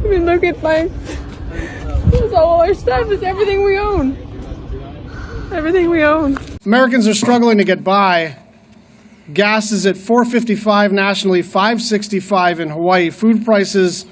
I mean, look at all our stuff. It's everything we own. Everything we own. Americans are struggling to get by. Gas is at $4.55 nationally, $5.65 in Hawaii. Food prices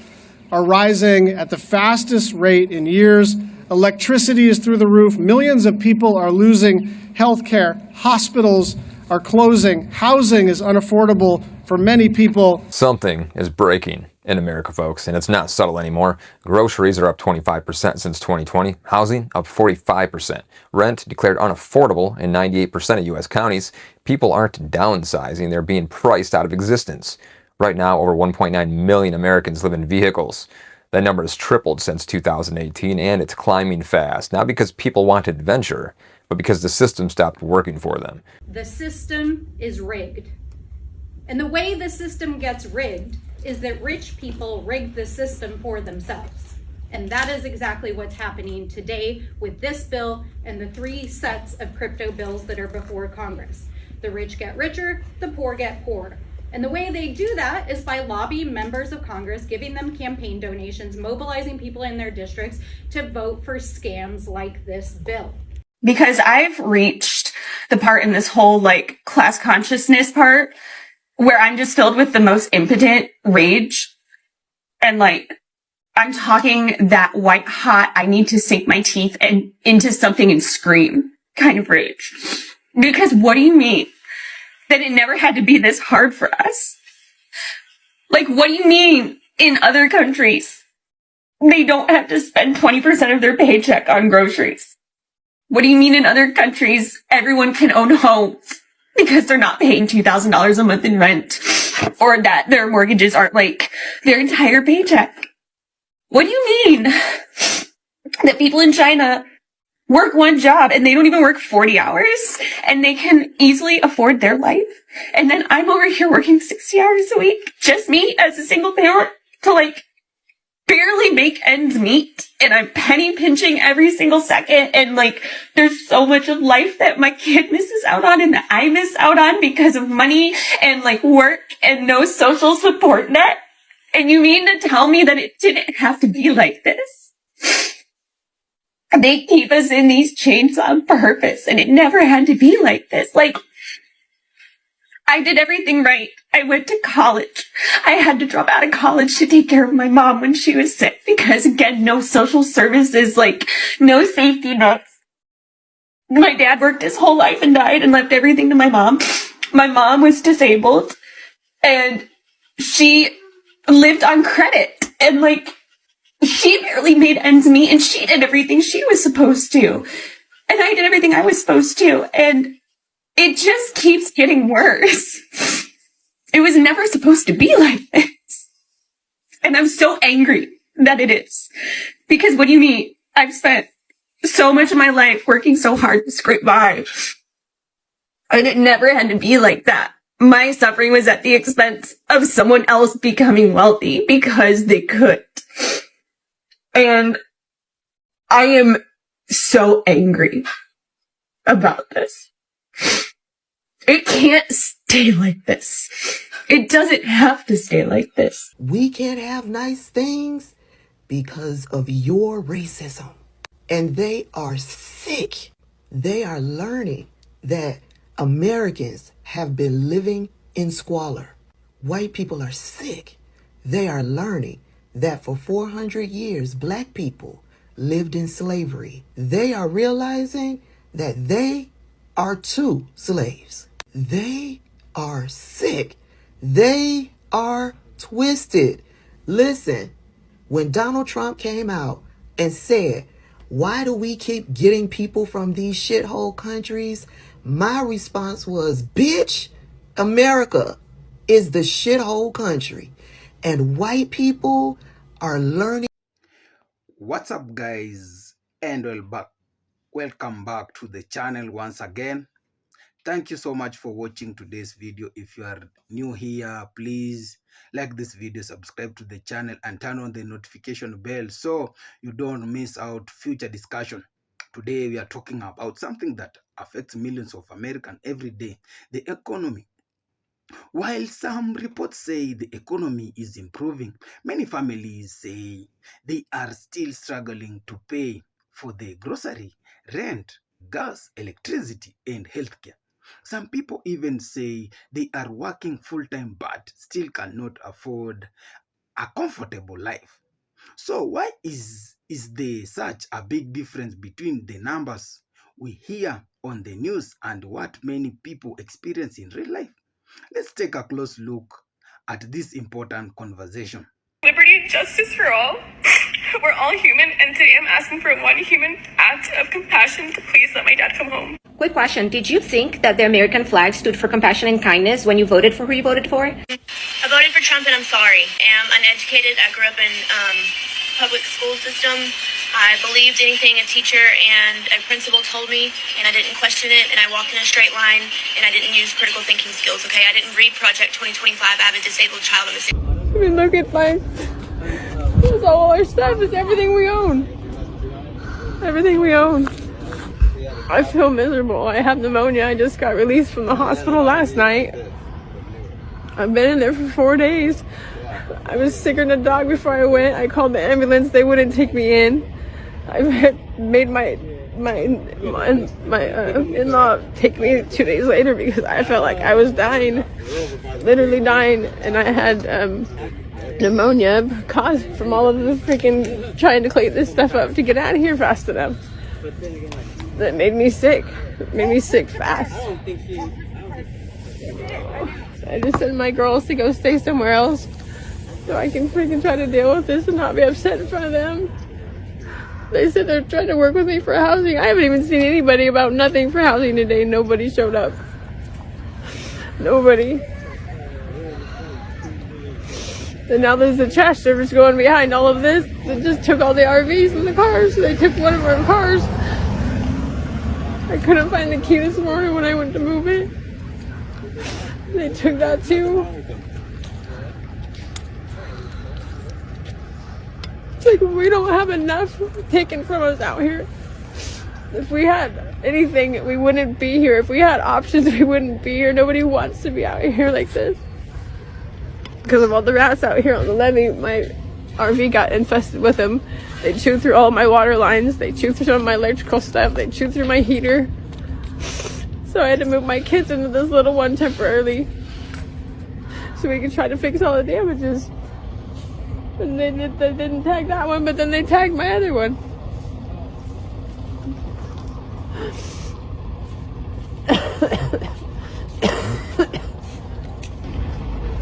are rising at the fastest rate in years. Electricity is through the roof. Millions of people are losing health care. Hospitals are closing. Housing is unaffordable for many people. Something is breaking in America, folks, and it's not subtle anymore. Groceries are up 25% since 2020. Housing up 45%. Rent declared unaffordable in 98% of U.S. counties. People aren't downsizing, they're being priced out of existence. Right now, over 1.9 million Americans live in vehicles. That number has tripled since 2018, and it's climbing fast. Not because people want adventure, but because the system stopped working for them. The system is rigged. And the way the system gets rigged is that rich people rig the system for themselves. And that is exactly what's happening today with this bill and the 3 sets of crypto bills that are before Congress. The rich get richer, the poor get poorer. And the way they do that is by lobbying members of Congress, giving them campaign donations, mobilizing people in their districts to vote for scams like this bill. Because I've reached the part in this whole like class consciousness part where I'm just filled with the most impotent rage. And like, I'm talking that white hot, I need to sink my teeth and into something and scream kind of rage. Because what do you mean that it never had to be this hard for us? Like, what do you mean in other countries they don't have to spend 20% of their paycheck on groceries? What do you mean in other countries everyone can own homes because they're not paying $2,000 a month in rent, or that their mortgages aren't like their entire paycheck? What do you mean that people in China work one job and they don't even work 40 hours and they can easily afford their life? And then I'm over here working 60 hours a week, just me as a single parent, to like barely make ends meet, and I'm penny pinching every single second, and like there's so much of life that my kid misses out on and that I miss out on because of money and like work and no social support net. And you mean to tell me that it didn't have to be like this? They keep us in these chains on purpose, and it never had to be like this. Like, I did everything right. I went to college. I had to drop out of college to take care of my mom when she was sick because, again, no social services, like, no safety nets. My dad worked his whole life and died and left everything to my mom. My mom was disabled, and she lived on credit, and, like, she barely made ends meet, and she did everything she was supposed to. And I did everything I was supposed to, and it just keeps getting worse. It was never supposed to be like this. And I'm so angry that it is. Because what do you mean? I've spent so much of my life working so hard to scrape by. And it never had to be like that. My suffering was at the expense of someone else becoming wealthy because they could. And I am so angry about this. It can't stay like this. It doesn't have to stay like this. We can't have nice things because of your racism. And they are sick. They are learning that Americans have been living in squalor. White people are sick. They are learning that for 400 years, black people lived in slavery. They are realizing that they are too slaves. They are sick. They are twisted. Listen, when Donald Trump came out and said, why do we keep getting people from these shithole countries? My response was, bitch, America is the shithole country. And white people are learning. What's up, guys, and welcome back to the channel once again. Thank you so much for watching today's video. If you are new here, please like this video, subscribe to the channel, and turn on the notification bell so you don't miss out future discussion. Today we are talking about something that affects millions of Americans every day: the economy. While some reports say the economy is improving, many families say they are still struggling to pay for the grocery, rent, gas, electricity, and healthcare. Some people even say they are working full time but still cannot afford a comfortable life. So why is there such a big difference between the numbers we hear on the news and what many people experience in real life? Let's take a close look at this important conversation. Liberty and justice for all. We're all human, and today I'm asking for one human act of compassion to please let my dad come home. Quick question. Did you think that the American flag stood for compassion and kindness when you voted for who you voted for? I voted for Trump, and I'm sorry. I'm uneducated. I grew up in public school system. I believed anything a teacher and a principal told me, and I didn't question it, and I walked in a straight line, and I didn't use critical thinking skills, okay? I didn't read Project 2025. I have a disabled child. I mean, look at all our stuff. It's everything we own. Everything we own. I feel miserable. I have pneumonia. I just got released from the hospital last night. I've been in there for 4 days. I was sicker than a dog before I went. I called the ambulance. They wouldn't take me in. I made my in-law take me 2 days later because I felt like I was dying, literally dying, and I had pneumonia caused from all of the freaking trying to clean this stuff up to get out of here fast enough. That made me sick. It made me sick fast. I just sent my girls to go stay somewhere else so I can freaking try to deal with this and not be upset in front of them. They said they're trying to work with me for housing. I haven't even seen anybody about nothing for housing today. Nobody showed up. Nobody. And now there's a trash service going behind all of this. They just took all the RVs and the cars. They took one of our cars. I couldn't find the key this morning when I went to move it. They took that too. It's like we don't have enough taken from us out here. If we had anything, we wouldn't be here. If we had options, we wouldn't be here. Nobody wants to be out here like this. Because of all the rats out here on the levee, my RV got infested with them. They chewed through all my water lines. They chewed through some of my electrical stuff. They chewed through my heater. So I had to move my kids into this little one temporarily so we could try to fix all the damages. And they didn't tag that one, but then they tagged my other one.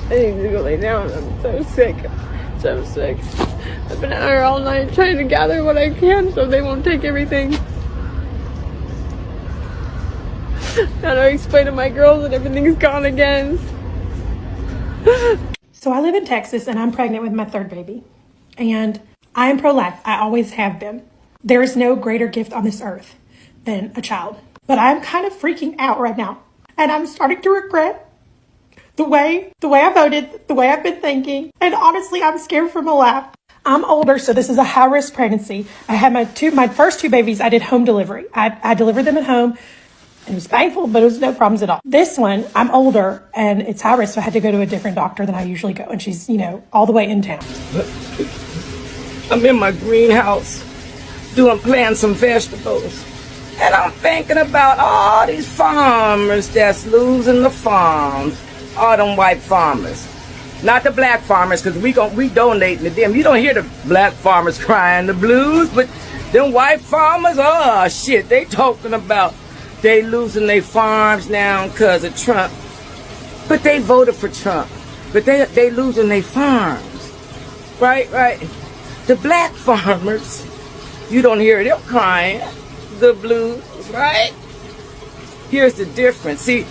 I need to go lay down. I'm so sick. So sick. I've been out here all night trying to gather what I can so they won't take everything. Now I explain to my girls that everything's gone again. So I live in Texas and I'm pregnant with my third baby. And I am pro-life. I always have been. There is no greater gift on this earth than a child. But I'm kind of freaking out right now. And I'm starting to regret the way I voted, the way I've been thinking. And honestly, I'm scared for my life. I'm older, so this is a high-risk pregnancy. I had my first two babies, I did home delivery. I delivered them at home. It was painful, but it was no problems at all. This one, I'm older, and it's high risk, so I had to go to a different doctor than I usually go. And she's, all the way in town. I'm in my greenhouse planting some vegetables. And I'm thinking about all these farmers that's losing the farms. All them white farmers. Not the black farmers, because we donating to them. You don't hear the black farmers crying the blues, but them white farmers, oh shit, they talking about they losing their farms now because of Trump. But they voted for Trump. But they losing their farms. Right. The black farmers, you don't hear them crying the blues, right? Here's the difference. See,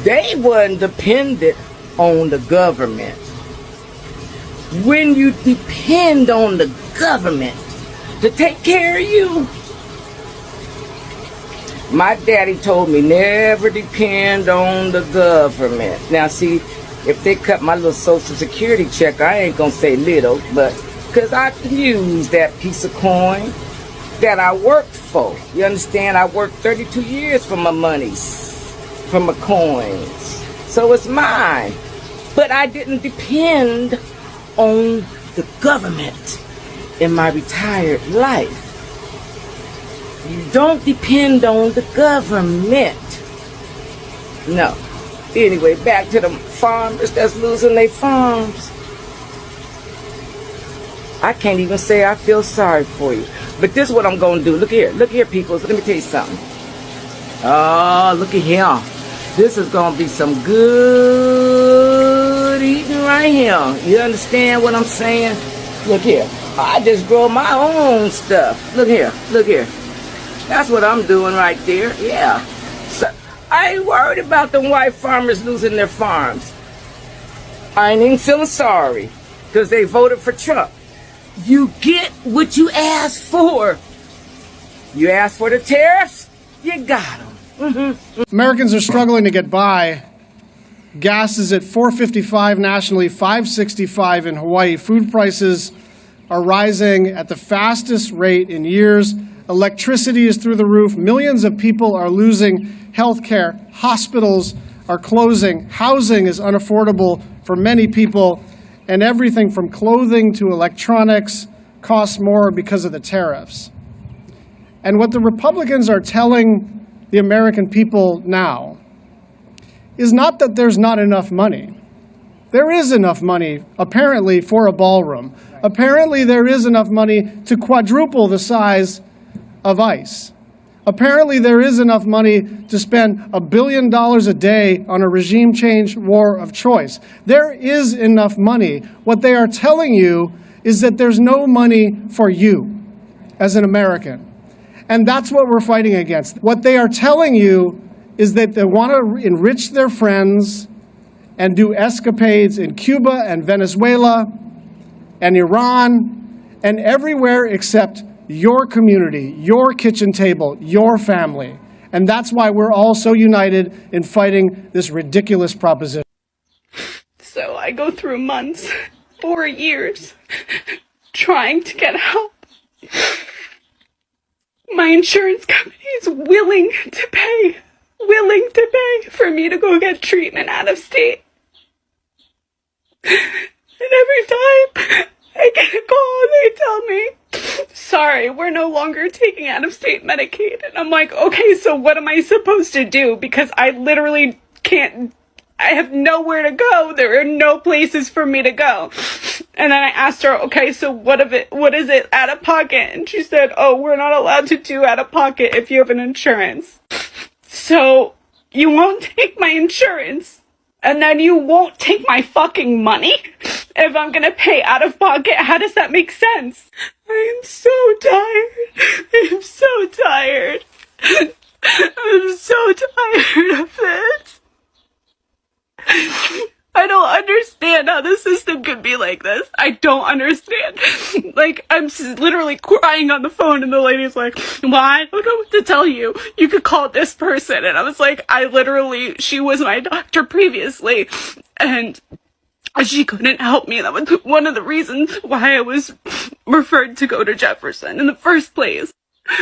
they wasn't dependent on the government. When you depend on the government to take care of you, my daddy told me never depend on the government. Now see, if they cut my little social security check, I ain't gonna say little, but because I can use that piece of coin that I worked for. You understand? I worked 32 years for my monies, for my coins. so it's mine. But I didn't depend on the government in my retired life. You don't depend on the government. No. Anyway, back to the farmers that's losing their farms. I can't even say I feel sorry for you. But this is what I'm going to do. Look here, people. Let me tell you something. Oh, look at here. This is going to be some good eating right here. You understand what I'm saying? Look here. I just grow my own stuff. Look here. That's what I'm doing right there. Yeah. So, I ain't worried about them white farmers losing their farms. I ain't even feeling sorry because they voted for Trump. You get what you asked for. You asked for the tariffs, you got them. Americans are struggling to get by. Gas is at $4.55 nationally, $5.65 in Hawaii. Food prices are rising at the fastest rate in years. Electricity is through the roof. Millions of people are losing health care. Hospitals are closing. Housing is unaffordable for many people. And everything from clothing to electronics costs more because of the tariffs. And what the Republicans are telling the American people now is not that there's not enough money. There is enough money, apparently, for a ballroom. Apparently, there is enough money to quadruple the size of ICE. Apparently, there is enough money to spend $1 billion a day on a regime change war of choice. There is enough money. What they are telling you is that there's no money for you as an American. And that's what we're fighting against. What they are telling you is that they want to enrich their friends and do escapades in Cuba and Venezuela and Iran and everywhere except your community, your kitchen table, your family. And that's why we're all so united in fighting this ridiculous proposition. So I go through months or years trying to get help. My insurance company is willing to pay for me to go get treatment out of state. And every time I get a call and they tell me, sorry, we're no longer taking out-of-state Medicaid. And I'm like, okay, so what am I supposed to do? Because I literally can't, I have nowhere to go. There are no places for me to go. And then I asked her, okay, so what is it out of pocket? And she said, oh, we're not allowed to do out of pocket if you have an insurance. So you won't take my insurance and then you won't take my fucking money if I'm gonna pay out of pocket. How does that make sense? I am so tired. I'm so tired. I'm so tired of this. I don't understand how the system could be like this. I don't understand. Like, I'm literally crying on the phone and the lady's like, well, I don't know what to tell you. You could call this person. And I was like, she was my doctor previously. And she couldn't help me. That was one of the reasons why I was referred to go to Jefferson in the first place. So now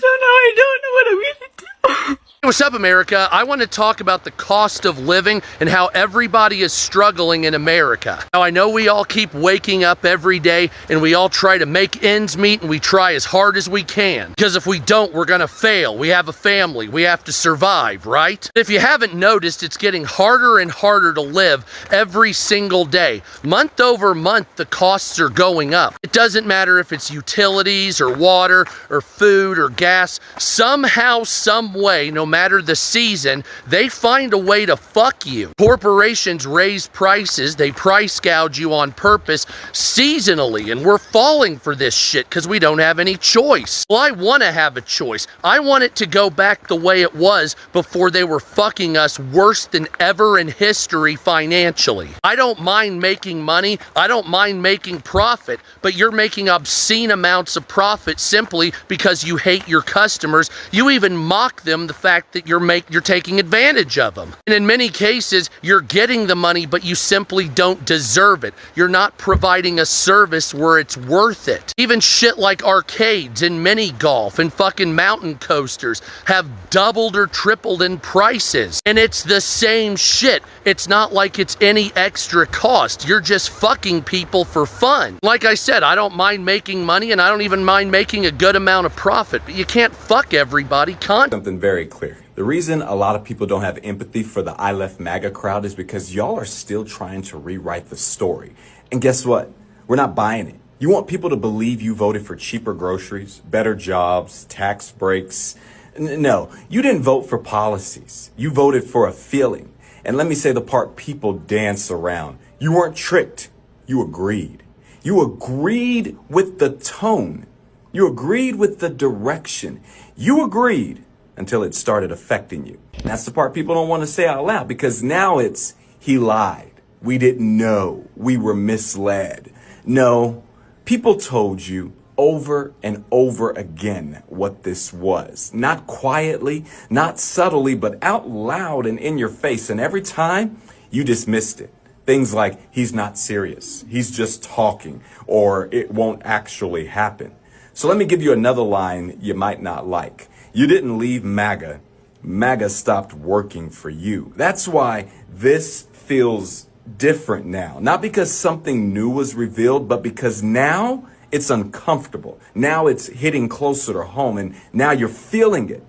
I don't know what I'm going to do. What's up, America? I want to talk about the cost of living and how everybody is struggling in America. Now, I know we all keep waking up every day and we all try to make ends meet and we try as hard as we can. Because if we don't, we're going to fail. We have a family. We have to survive, right? If you haven't noticed, it's getting harder and harder to live every single day. Month over month, the costs are going up. It doesn't matter if it's utilities or water or food or gas. Somehow, some way, no matter the season, they find a way to fuck you. Corporations raise prices, they price gouge you on purpose seasonally, and we're falling for this shit because we don't have any choice. Well, I want to have a choice. I want it to go back the way it was before they were fucking us worse than ever in history financially. I don't mind making money, I don't mind making profit, but you're making obscene amounts of profit simply because because you hate your customers. You even mock them the fact that you're taking advantage of them. And in many cases, you're getting the money, but you simply don't deserve it. You're not providing a service where it's worth it. Even shit like arcades and mini golf and fucking mountain coasters have doubled or tripled in prices. And it's the same shit. It's not like it's any extra cost. You're just fucking people for fun. Like I said, I don't mind making money, and I don't even mind making a good amount of profit, but you can't fuck everybody. Something very clear. The reason a lot of people don't have empathy for the I Left MAGA crowd is because y'all are still trying to rewrite the story. And guess what? We're not buying it. You want people to believe you voted for cheaper groceries, better jobs, tax breaks. No, you didn't vote for policies. You voted for a feeling. And let me say the part people dance around. You weren't tricked. You agreed. You agreed with the tone. You agreed with the direction. You agreed until it started affecting you. And that's the part people don't want to say out loud, because now it's, he lied. We didn't know. We were misled. No, people told you over and over again what this was. Not quietly, not subtly, but out loud and in your face. And every time you dismissed it. Things like, he's not serious. He's just talking, or it won't actually happen. So let me give you another line you might not like. You didn't leave MAGA. MAGA stopped working for you. That's why this feels different now. Not because something new was revealed, but because now it's uncomfortable. Now it's hitting closer to home, and now you're feeling it.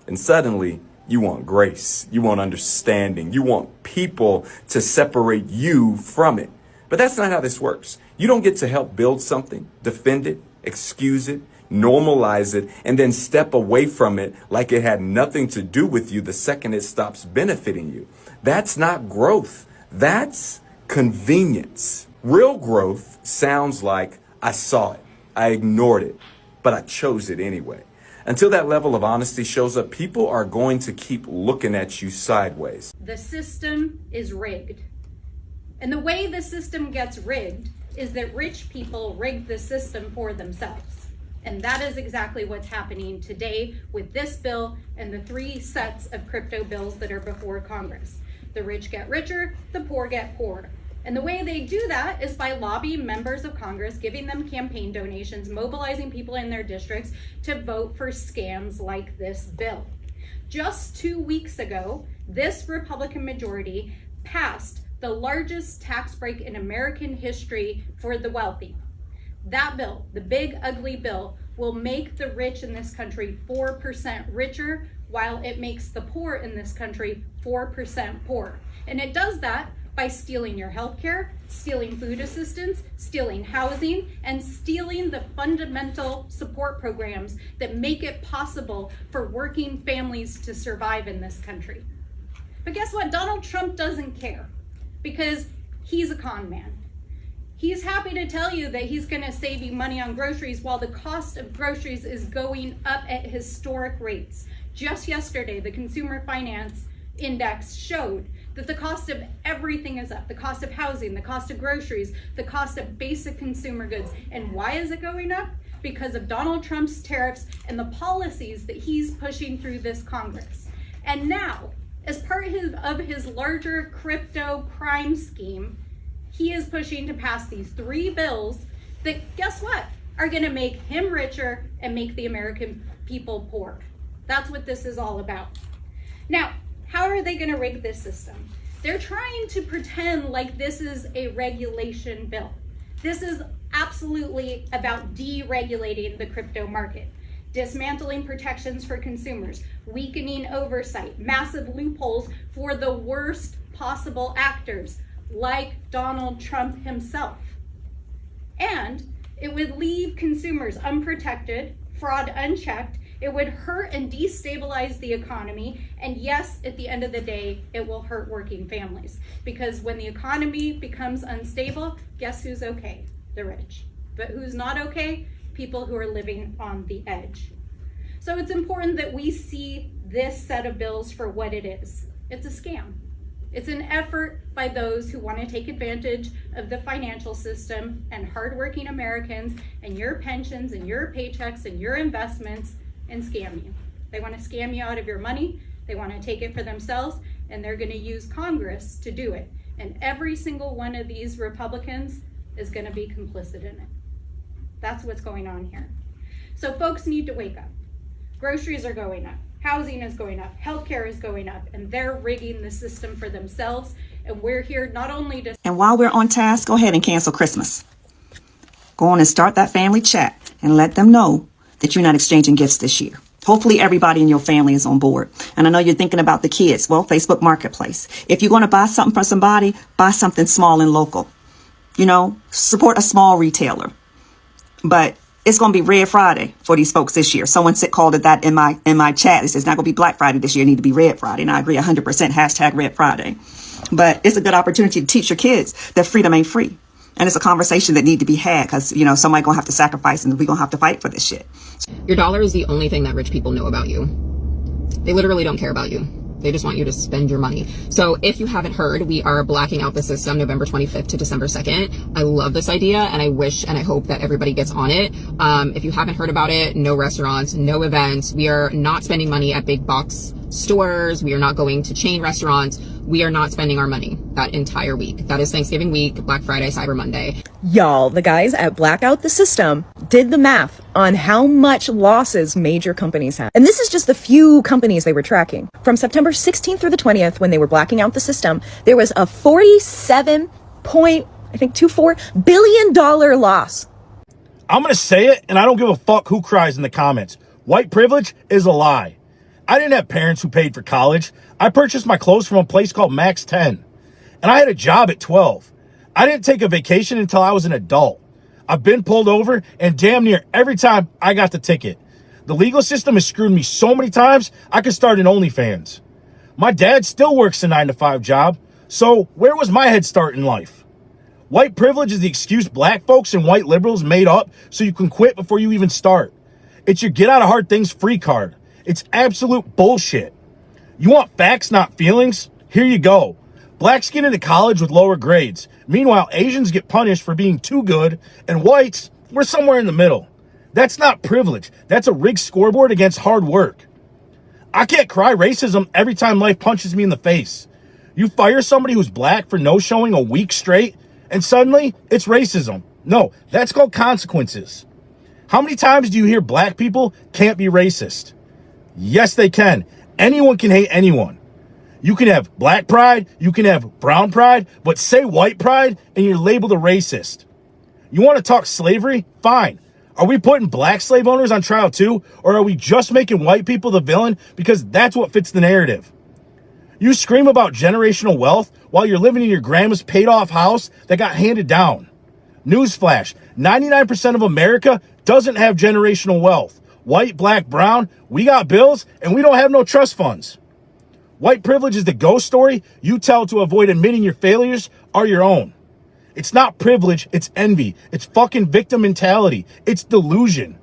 And suddenly you want grace. You want understanding. You want people to separate you from it. But that's not how this works. You don't get to help build something, defend it, excuse it, normalize it, and then step away from it like it had nothing to do with you the second it stops benefiting you. That's not growth. That's convenience. Real growth sounds like, I saw it, I ignored it, but I chose it anyway. Until that level of honesty shows up, people are going to keep looking at you sideways. The system is rigged. And the way the system gets rigged is that rich people rig the system for themselves. And that is exactly what's happening today with this bill and the 3 sets of crypto bills that are before Congress. The rich get richer, the poor get poorer. And the way they do that is by lobbying members of Congress, giving them campaign donations, mobilizing people in their districts to vote for scams like this bill. Just 2 weeks ago, this Republican majority passed the largest tax break in American history for the wealthy. That bill, the big ugly bill, will make the rich in this country 4% richer, while it makes the poor in this country 4% poorer. And it does that by stealing your health care, stealing food assistance, stealing housing, and stealing the fundamental support programs that make it possible for working families to survive in this country. But guess what? Donald Trump doesn't care, because he's a con man. He's happy to tell you that he's going to save you money on groceries while the cost of groceries is going up at historic rates. Just yesterday, the Consumer Finance Index showed that the cost of everything is up. The cost of housing, the cost of groceries, the cost of basic consumer goods. And why is it going up? Because of Donald Trump's tariffs and the policies that he's pushing through this Congress. And now, as part of his larger crypto crime scheme, he is pushing to pass these 3 bills that, guess what, are going to make him richer and make the American people poor. That's what this is all about. Now, how are they going to rig this system? They're trying to pretend like this is a regulation bill. This is absolutely about deregulating the crypto market, dismantling protections for consumers, weakening oversight, massive loopholes for the worst possible actors, like Donald Trump himself. And it would leave consumers unprotected, fraud unchecked. It would hurt and destabilize the economy. And yes, at the end of the day, it will hurt working families. Because when the economy becomes unstable, guess who's okay? The rich. But who's not okay? People who are living on the edge. So it's important that we see this set of bills for what it is. It's a scam. It's an effort by those who want to take advantage of the financial system and hardworking Americans and your pensions and your paychecks and your investments and scam you. They want to scam you out of your money. They want to take it for themselves, and they're going to use Congress to do it. And every single one of these Republicans is going to be complicit in it. That's what's going on here. So folks need to wake up. Groceries are going up. Housing is going up, healthcare is going up, and they're rigging the system for themselves. And we're here not only to... And while we're on task, go ahead and cancel Christmas. Go on and start that family chat and let them know that you're not exchanging gifts this year. Hopefully everybody in your family is on board. And I know you're thinking about the kids. Well, Facebook Marketplace. If you're going to buy something for somebody, buy something small and local. You know, support a small retailer. But it's going to be Red Friday for these folks this year. Someone called it that in my chat. It says it's not going to be Black Friday this year. It need to be Red Friday. And I agree 100%. Hashtag Red Friday. But it's a good opportunity to teach your kids that freedom ain't free. And it's a conversation that need to be had because, you know, somebody going to have to sacrifice and we're going to have to fight for this shit. Your dollar is the only thing that rich people know about you. They literally don't care about you. They just want you to spend your money. So if you haven't heard, we are blacking out the system November 25th to December 2nd. I love this idea and I wish and I hope that everybody gets on it. If you haven't heard about it, no restaurants, no events. We are not spending money at big box stores. We are not going to chain restaurants. We are not spending our money that entire week. That is Thanksgiving week, Black Friday, Cyber Monday. Y'all, the guys at Blackout the System did the math on how much losses major companies had. And this is just the few companies they were tracking. From September 16th through the 20th, when they were blacking out the system, there was a $47.24 billion loss. I'm going to say it, and I don't give a fuck who cries in the comments. White privilege is a lie. I didn't have parents who paid for college. I purchased my clothes from a place called Max 10. And I had a job at 12. I didn't take a vacation until I was an adult. I've been pulled over, and damn near every time I got the ticket. The legal system has screwed me so many times, I could start an OnlyFans. My dad still works a 9-to-5 job, so where was my head start in life? White privilege is the excuse black folks and white liberals made up so you can quit before you even start. It's your get out of hard things free card. It's absolute bullshit. You want facts, not feelings? Here you go. Blacks get into college with lower grades. Meanwhile, Asians get punished for being too good, and whites, we're somewhere in the middle. That's not privilege. That's a rigged scoreboard against hard work. I can't cry racism every time life punches me in the face. You fire somebody who's black for no showing a week straight, and suddenly it's racism. No, that's called consequences. How many times do you hear black people can't be racist? Yes, they can. Anyone can hate anyone. You can have black pride, you can have brown pride, but say white pride and you're labeled a racist. You want to talk slavery? Fine. Are we putting black slave owners on trial too? Or are we just making white people the villain because that's what fits the narrative? You scream about generational wealth while you're living in your grandma's paid off house that got handed down. Newsflash, 99% of America doesn't have generational wealth. White, black, brown, we got bills and we don't have no trust funds. White privilege is the ghost story you tell to avoid admitting your failures are your own. It's not privilege, it's envy. It's fucking victim mentality. It's delusion.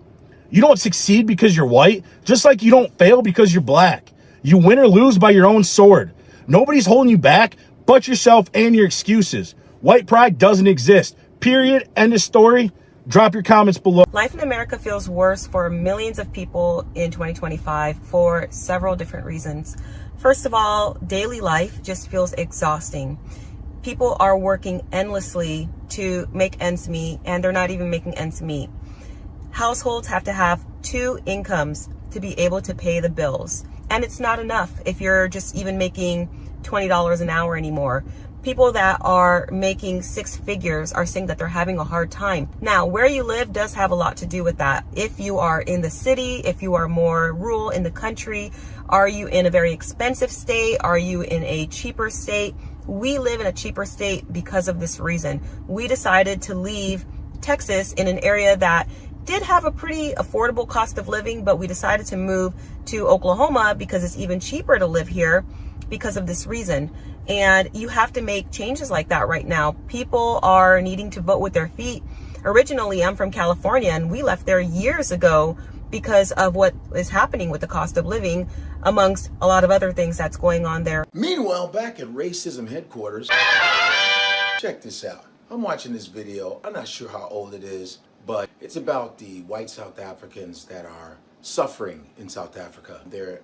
You don't succeed because you're white, just like you don't fail because you're black. You win or lose by your own sword. Nobody's holding you back but yourself and your excuses. White pride doesn't exist. Period. End of story. Drop your comments below. Life in America feels worse for millions of people in 2025 for several different reasons. First of all, daily life just feels exhausting. People are working endlessly to make ends meet, and they're not even making ends meet. Households have to have 2 incomes to be able to pay the bills. And it's not enough if you're just even making $20 an hour anymore. People that are making 6 figures are saying that they're having a hard time. Now, where you live does have a lot to do with that. If you are in the city, if you are more rural in the country, are you in a very expensive state? Are you in a cheaper state? We live in a cheaper state because of this reason. We decided to leave Texas in an area that did have a pretty affordable cost of living, but we decided to move to Oklahoma because it's even cheaper to live here because of this reason. And you have to make changes like that right now. People are needing to vote with their feet. Originally, I'm from California and we left there years ago because of what is happening with the cost of living, amongst a lot of other things that's going on there. Meanwhile, back at racism headquarters, check this out. I'm watching this video. I'm not sure how old it is, but it's about the white South Africans that are suffering in South Africa. They're,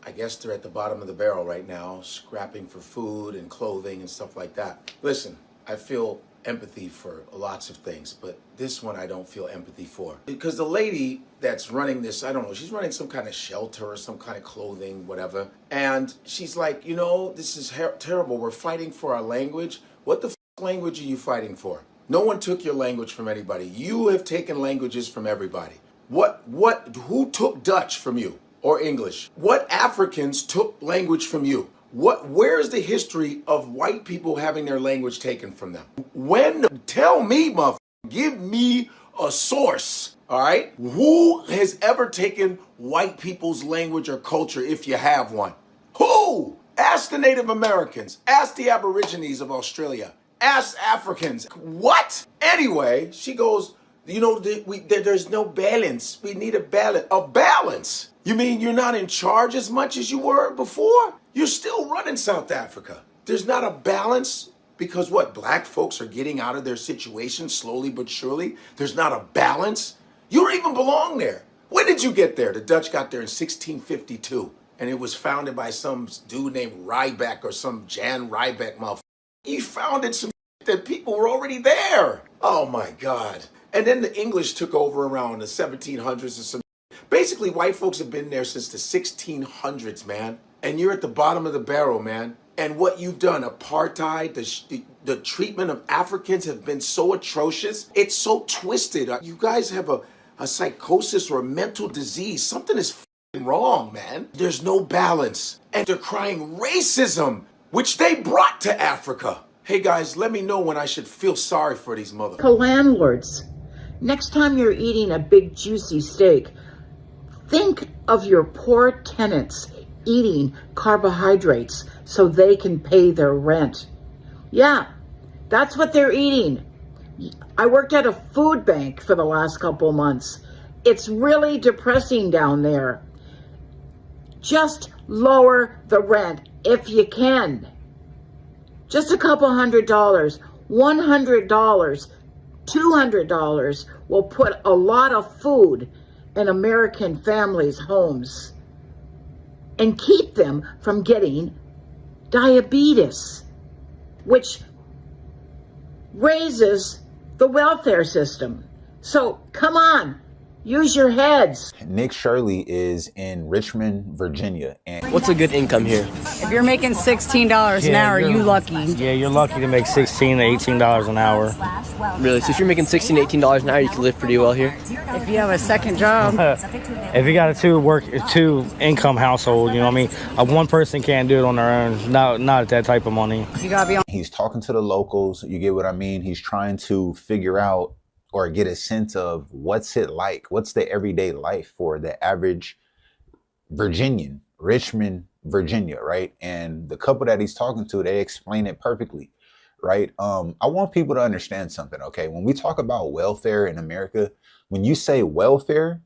I guess they're at the bottom of the barrel right now, scrapping for food and clothing and stuff like that. Listen, I feel empathy for lots of things, but this one I don't feel empathy for. Because the lady that's running this, I don't know, she's running some kind of shelter or some kind of clothing, whatever. And she's like, this is terrible. We're fighting for our language. What the language are you fighting for? No one took your language from anybody. You have taken languages from everybody. Who took Dutch from you or English? What Africans took language from you? Where's the history of white people having their language taken from them? Tell me, motherfucker, give me a source, all right? Who has ever taken white people's language or culture, if you have one? Who? Ask the Native Americans. Ask the Aborigines of Australia. Ask Africans. What? Anyway, she goes, there's no balance. We need a balance. A balance? You mean you're not in charge as much as you were before? You're still running South Africa. There's not a balance because black folks are getting out of their situation slowly but surely. There's not a balance. You don't even belong there. When did you get there? The Dutch got there in 1652, and it was founded by some dude named Riebeck or some Jan Riebeck motherfucker. You founded some that people were already there. Oh my God. And then the English took over around the 1700s or some. Basically, white folks have been there since the 1600s, man. And you're at the bottom of the barrel, man. And what you've done, apartheid, the treatment of Africans have been so atrocious. It's so twisted. You guys have a psychosis or a mental disease. Something is wrong, man. There's no balance. And they're crying racism, which they brought to Africa. Hey guys, let me know when I should feel sorry for these motherfuckers. Landlords, next time you're eating a big juicy steak, think of your poor tenants eating carbohydrates so they can pay their rent. Yeah, that's what they're eating. I worked at a food bank for the last couple months. It's really depressing down there. Just lower the rent if you can. Just a couple $100, $100, $200 will put a lot of food in American families' homes and keep them from getting diabetes, which raises the welfare system. So come on, use your heads. Nick Shirley is in Richmond, Virginia. And what's a good income here? If you're making $16 an hour, you lucky. Yeah, you're lucky to make $16 to $18 an hour. Really? So if you're making $16 to $18 an hour, you can live pretty well here? If you have a second job. If you got a two income household, you know what I mean? One person can't do it on their own. Not at that type of money. You gotta be on. He's talking to the locals. You get what I mean? He's trying to figure out or get a sense of what's it like? What's the everyday life for the average Virginian, Richmond, Virginia, right? And the couple that he's talking to, they explain it perfectly, right? I want people to understand something, okay? When we talk about welfare in America, when you say welfare,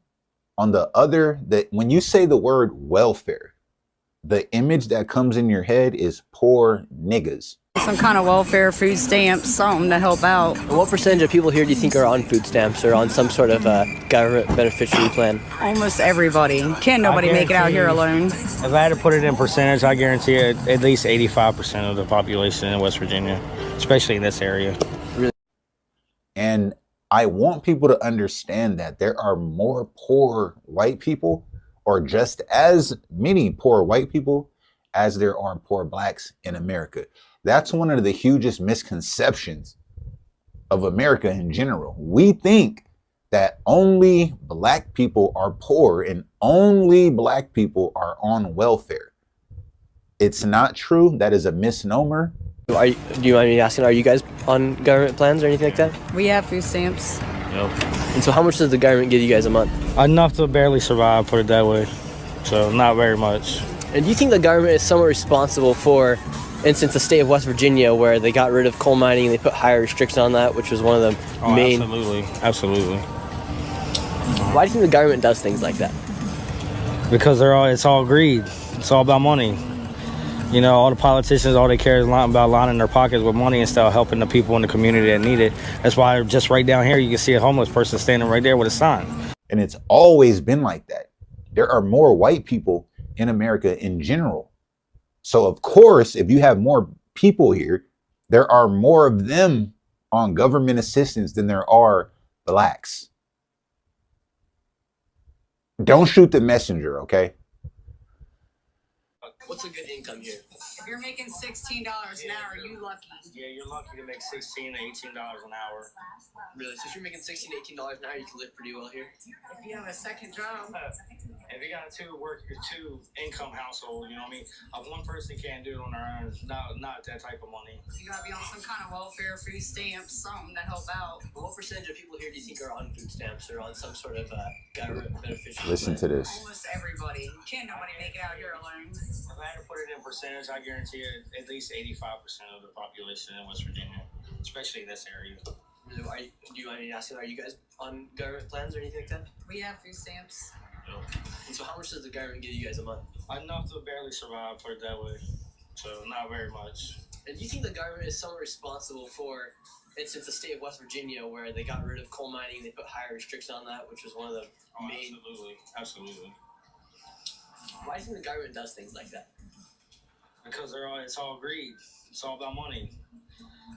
when you say the word welfare, the image that comes in your head is poor niggas. Some kind of welfare, food stamps, something to help out. And what percentage of people here do you think are on food stamps or on some sort of government beneficiary plan? Almost everybody. Can't nobody make it out here alone. If I had to put it in percentage, I guarantee it, at least 85% of the population in West Virginia, especially in this area. Really? And I want people to understand that there are more poor white people, or just as many poor white people as there are poor blacks in America. That's one of the hugest misconceptions of America in general. We think that only black people are poor and only black people are on welfare. It's not true. That is a misnomer. Do you mind me asking, are you guys on government plans or anything like that? We have food stamps. Yep. And so how much does the government give you guys a month? Enough to barely survive, put it that way. So not very much. And do you think the government is somewhat responsible for, instance, the state of West Virginia, where they got rid of coal mining and they put higher restrictions on that, which was one of the main... Absolutely. Why do you think the government does things like that? Because it's all greed. It's all about money. You know, all the politicians, all they care is about lining their pockets with money instead of helping the people in the community that need it. That's why just right down here, you can see a homeless person standing right there with a sign. And it's always been like that. There are more white people in America in general. So of course, if you have more people here, there are more of them on government assistance than there are blacks. Don't shoot the messenger, okay? What's a good income here? If you're making $16 an hour, you lucky. Yeah, you're lucky to make $16 to $18 an hour. Really? So if you're making $16 to $18 an hour, you can live pretty well here? If you have a second job. If you got a two income household, you know what I mean? One person can't do it on their own. Not that type of money. You gotta be on some kind of welfare, food stamps, something to help out. What percentage of people here do you think are on food stamps or on some sort of government beneficial? Listen to this. Almost everybody. Can't nobody make it out here alone. If I had to put it in percentage, I guarantee you at least 85% of the population in West Virginia, especially this area. Do you mind me asking, are you guys on government plans or anything like that? We have food stamps. No. And so how much does the government give you guys a month? Enough to barely survive, put it that way. So not very much. And do you think the government is somewhat responsible for, instance, the state of West Virginia, where they got rid of coal mining, they put higher restrictions on that, which was one of the main... Absolutely. Why do you think the government does things like that? Because it's all greed. It's all about money.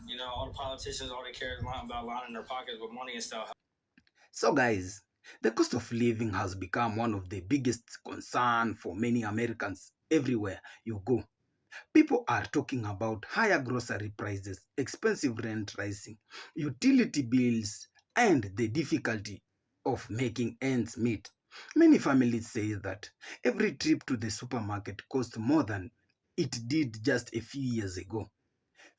You know, all the politicians, all they care is about lining their pockets with money and stuff. So guys, the cost of living has become one of the biggest concerns for many Americans everywhere you go. People are talking about higher grocery prices, expensive rent rising, utility bills, and the difficulty of making ends meet. Many families say that every trip to the supermarket costs more than it did just a few years ago.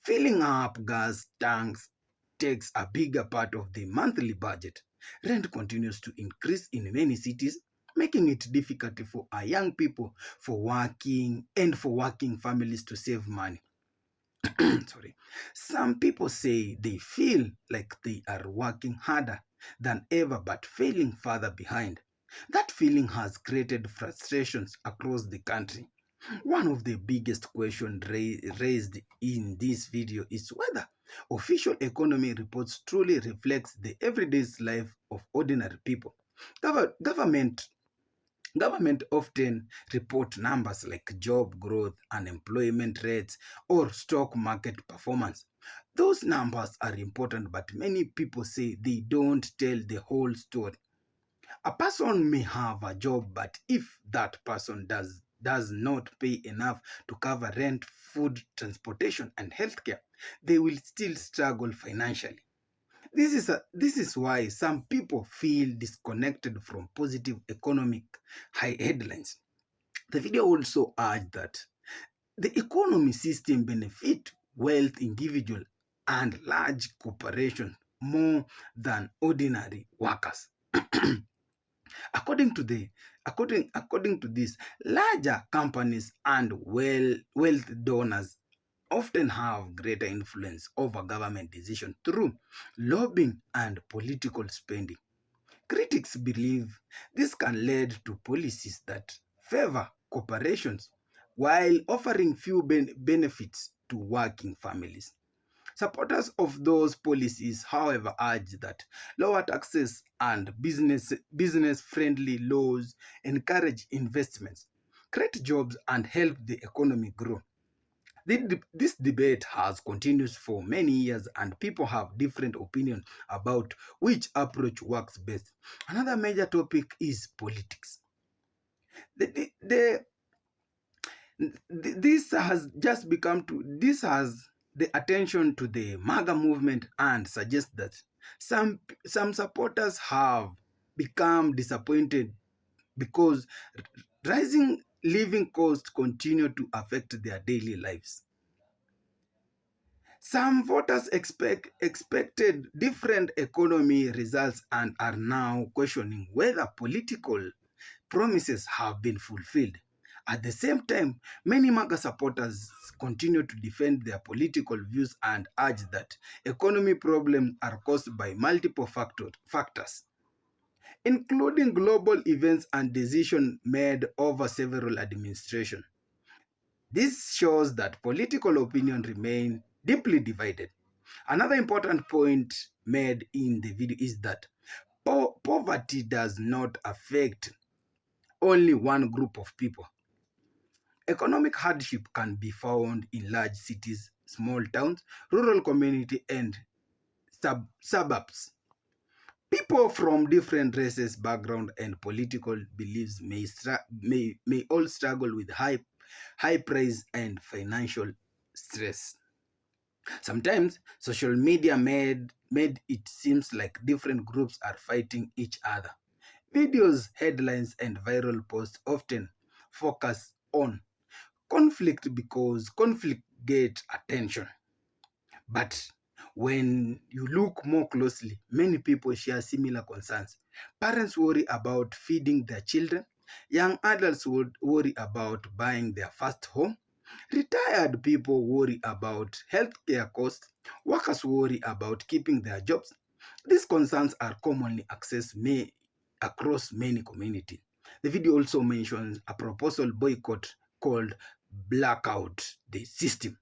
Filling up gas tanks takes a bigger part of the monthly budget. Rent continues to increase in many cities, making it difficult for young people, for working families to save money. Sorry. Some people say they feel like they are working harder than ever but failing further behind. That feeling has created frustrations across the country. One of the biggest questions raised in this video is whether official economy reports truly reflects the everyday life of ordinary people. Government often report numbers like job growth, unemployment rates, or stock market performance. Those numbers are important, but many people say they don't tell the whole story. A person may have a job, but if that person does not pay enough to cover rent, food, transportation, and healthcare, they will still struggle financially. This is why some people feel disconnected from positive economic headlines. The video also urged that the economy system benefit wealth individuals and large corporations more than ordinary workers. According to this, larger companies and wealth donors often have greater influence over government decisions through lobbying and political spending. Critics believe this can lead to policies that favor corporations while offering few benefits to working families. Supporters of those policies, however, urge that lower taxes and business-friendly laws encourage investments, create jobs, and help the economy grow. This debate has continued for many years, and people have different opinions about which approach works best. Another major topic is politics. This has the attention to the MAGA movement and suggests that some supporters have become disappointed because rising living costs continue to affect their daily lives. Some voters expected different economy results and are now questioning whether political promises have been fulfilled. At the same time, many MAGA supporters continue to defend their political views and urge that economic problems are caused by multiple factors. including global events and decisions made over several administrations. This shows that political opinion remain deeply divided. Another important point made in the video is that poverty does not affect only one group of people. Economic hardship can be found in large cities, small towns, rural communities, and suburbs. People from different races, background, and political beliefs may all struggle with high price and financial stress. Sometimes social media made it seems like different groups are fighting each other. Videos, headlines, and viral posts often focus on conflict because conflict gets attention. But when you look more closely, many people share similar concerns. Parents worry about feeding their children. Young adults would worry about buying their first home. Retired people worry about healthcare costs. Workers worry about keeping their jobs. These concerns are commonly accessed across many communities. The video also mentions a proposal boycott called Blackout the System.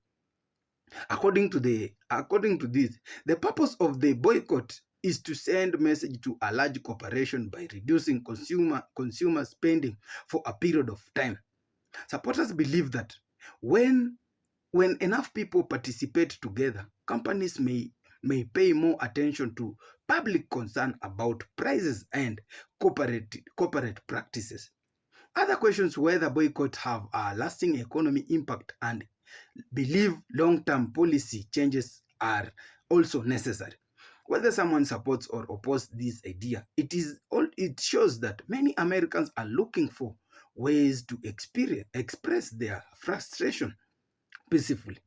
According to this, the purpose of the boycott is to send a message to a large corporation by reducing consumer spending for a period of time. Supporters believe that when enough people participate together, companies may pay more attention to public concern about prices and corporate practices. Other questions whether boycotts have a lasting economic impact and believe long-term policy changes are also necessary. Whether someone supports or opposes this idea, it shows that many Americans are looking for ways to express their frustration peacefully.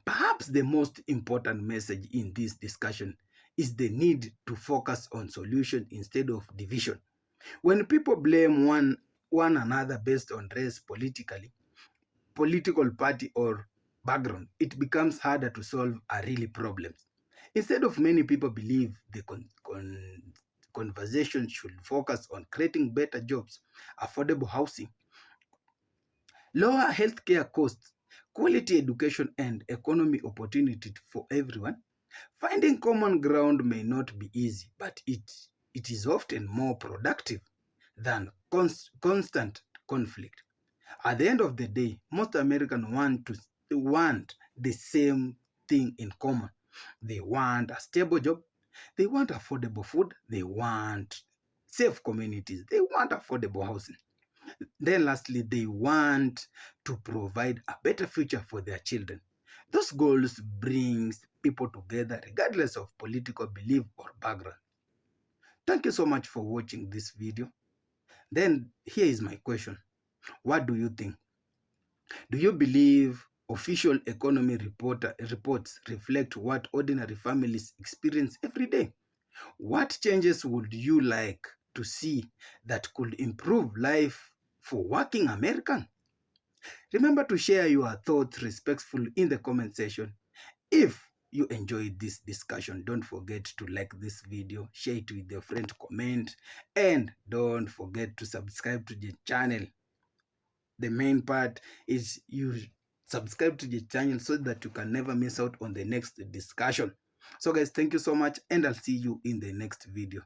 Perhaps the most important message in this discussion is the need to focus on solution instead of division. When people blame one another based on race, political party, or background, it becomes harder to solve a real problems. Instead of many people believe the conversation should focus on creating better jobs, affordable housing, lower healthcare costs, quality education, and economic opportunity for everyone. Finding common ground may not be easy, but it is often more productive than constant conflict. At the end of the day, most Americans want the same thing in common. They want a stable job, they want affordable food, they want safe communities, they want affordable housing. Then lastly, they want to provide a better future for their children. Those goals brings people together regardless of political belief or background. Thank you so much for watching this video. Then here is my question. What do you think? Do you believe official economy reports reflect what ordinary families experience every day? What changes would you like to see that could improve life for working Americans? Remember to share your thoughts respectfully in the comment section. If you enjoyed this discussion, don't forget to like this video, share it with your friend, comment, and don't forget to subscribe to the channel. The main part is you subscribe to the channel so that you can never miss out on the next discussion. So guys, thank you so much, and I'll see you in the next video.